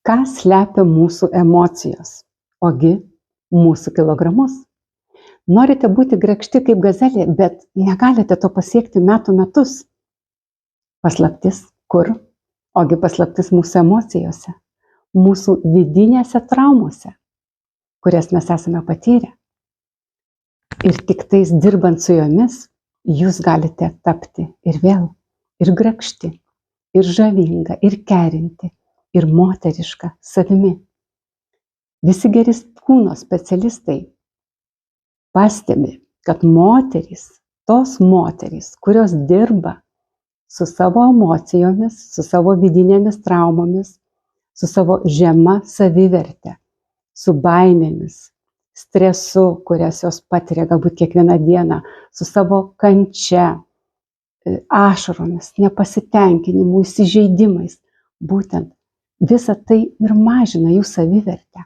Ką slepia mūsų emocijos? Ogi mūsų kilogramus. Norite būti grakšti kaip gazelė, bet negalite to pasiekti metų metus. Paslaptis kur? Ogi paslaptis mūsų emocijose, mūsų vidinėse traumose, kurias mes esame patyrę. Ir tik tais dirbant su jomis, jūs galite tapti ir vėl, ir grakšti, ir žavinga, ir kerinti, ir moteriška savimi. Visi geri kūno specialistai pastebi, kad tos moterys, kurios dirba su savo emocijomis, su savo vidinėmis traumomis, su savo žema saviverte, su baimėmis, stresu, kurias jos patiria galbūt kiekvieną dieną, su savo kančia, ašaromis, nepasitenkinimu, įsižeidimais. Būtent visa tai ir mažina jų savivertę.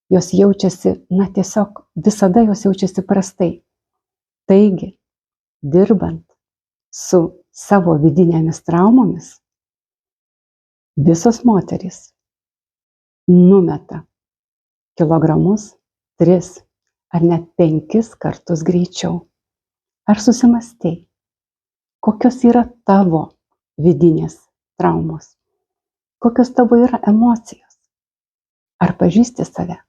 Jos jaučiasi, tiesiog visada jos jaučiasi prastai. Taigi, dirbant su savo vidinėmis traumomis, visos moterys numeta kilogramus 3 ar net 5 kartus greičiau. Ar susimastei, kokios yra tavo vidinės traumos? Kokios tavo yra emocijos? Ar pažįsti save?